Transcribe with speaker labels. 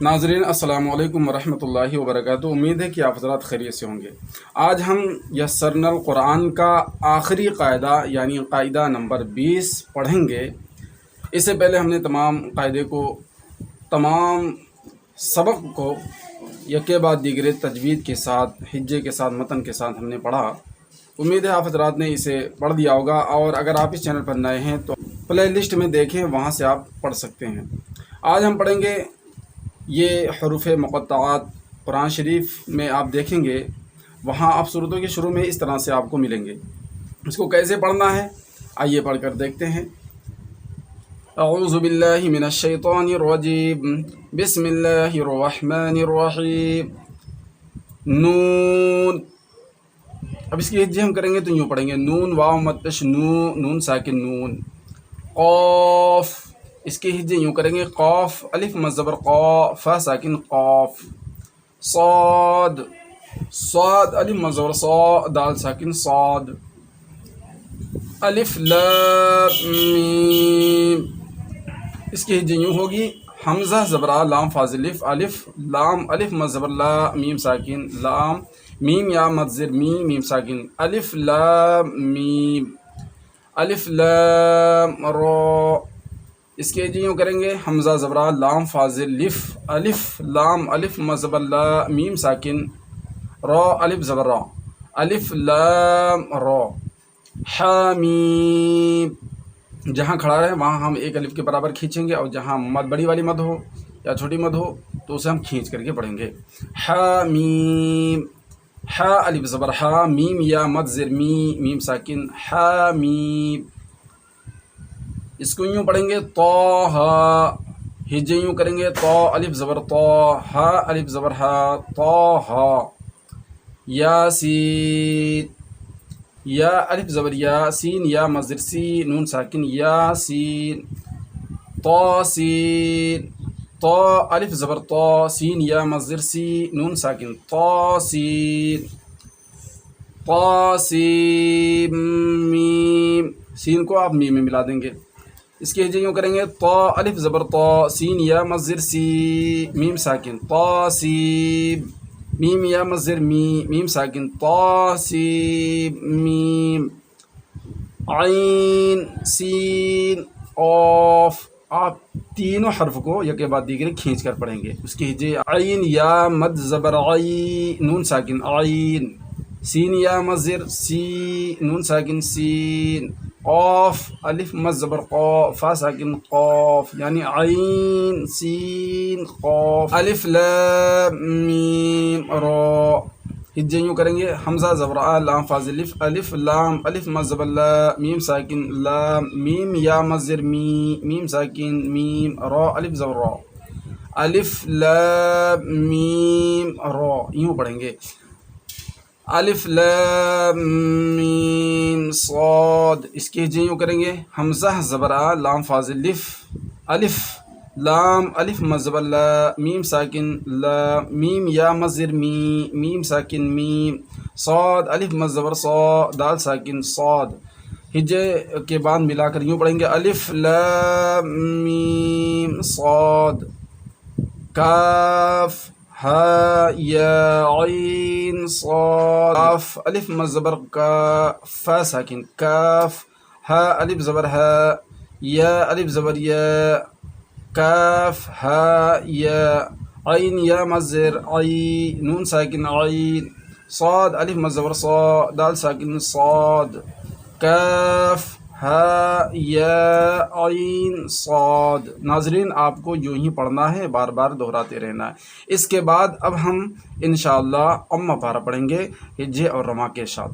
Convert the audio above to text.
Speaker 1: ناظرین السلام علیکم ورحمۃ اللہ وبرکاتہ۔ امید ہے کہ آپ حضرات خیریت سے ہوں گے۔ آج ہم یسرنا القرآن کا آخری قاعدہ یعنی قاعدہ نمبر 20 پڑھیں گے۔ اس سے پہلے ہم نے تمام سبق کو یکے بعد دیگرے تجوید کے ساتھ، ہجے کے ساتھ، متن کے ساتھ ہم نے پڑھا۔ امید ہے آپ حضرات نے اسے پڑھ دیا ہوگا، اور اگر آپ اس چینل پر نئے ہیں تو پلے لسٹ میں دیکھیں، وہاں سے آپ پڑھ سکتے ہیں۔ آج ہم پڑھیں گے یہ حروف مقطعات۔ قرآن شریف میں آپ دیکھیں گے، وہاں آپ صورتوں کے شروع میں اس طرح سے آپ کو ملیں گے۔ اس کو کیسے پڑھنا ہے آئیے پڑھ کر دیکھتے ہیں۔ اعوذ باللہ من الشیطان الرجیم، بسم اللہ الرحمن الرحیم۔ نون، اب اس کی ہجے ہم کریں گے تو یوں پڑھیں گے، نون واو متش نو، نون ساکن نون۔ قاف، اس کی ہجے یوں کریں گے، قاف الف مزبر قا، فا ساکن قاف۔ صاد، صاد الف مزبر صا، دال ساکن صاد۔ الف لام میم، اس کی ہجے یوں ہوگی، حمزہ زبرا لام فاضل الف لام الف مزبر لا، میم ساکن لام، میم یا متزر می، میم ساکن الف لام میم۔ الف لام را، اس کے ہجے یوں کریں گے، حمزہ زبرا لام فاضل الف لام الف مزبر لا، میم ساکن را الف زبر را، الف لام را۔ حامیم، جہاں کھڑا رہے وہاں ہم ایک الف کے برابر کھینچیں گے، اور جہاں بڑی والی مد ہو یا چھوٹی مد ہو تو اسے ہم کھینچ کر کے پڑھیں گے۔ حامیم، حا الف زبر حا، میم یا مد زر می، میم ساکن حامیم۔ اس کو یوں پڑھیں گے، طٰہٰ، ہجے یوں کریں گے، طا الف زبر طا، ہا الف زبر ہا، طٰہٰ۔ یاسین، یا الف زبر یا، سین یا مزر سی، نون ساکن یاسین۔ طاسین، طا الف زبر طا، سین یا مزر سی، نون ساکن طاسین۔ طاسیم میم، سین کو آپ میم میں ملا دیں گے۔ اس کے ہجے یوں کریں گے، طا الف زبر طا، سین یا مزر سی، میم ساکن طاسیم، میم یا مزر می، میم ساکن طاسیم میم۔ عین، سین، قاف، آپ تینوں حرف کو یکے بعد دیگرے کھینچ کر پڑھیں گے۔ اس کی ہجے عین یا مد زبر عی، نون ساکن عین، سین یا مزر سی، نون ساکن سین۔ قاف الف مد زبر قا، فا ساکن قاف، یعنی عین سین قاف۔ الف لام میم را، ہجے یوں کریں گے، حمزہ زبر آ لام فاضل الف لام الف مد زبر لا، میم ساکن لام، میم یا مزر می، میم ساکن میم، را الف زبر را، الف لام میم را، یوں پڑھیں گے۔ الف لام میم صاد، اس کے ہجے یوں کریں گے، حمزہ زبر آ لام فاضل الف لام الف مد زبر لا، میم ساکن لا، میم یا مزر می، میم ساکن میم۔ صاد الف مد زبر صا، دال ساکن صاد، ہجے کے بعد ملا کر یوں پڑھیں گے، الف لام میم صاد۔ کاف، ہا یا عین صاد، کاف الف مد زبر کا، فا ساکن کاف، ہا الف زبر ہا، یا الف زبر یا، کاف ہا یا، عین یا مزر عی، نون ساکن عین۔ صاد الف مد زبر صا، دال ساکن صاد، کاف ہا یا عین صاد۔ ناظرین، آپ کو یوں ہی پڑھنا ہے، بار بار دہراتے رہنا ہے۔ اس کے بعد اب ہم انشاءاللہ اما پارہ پڑھیں گے ہجے اور رما کے ساتھ۔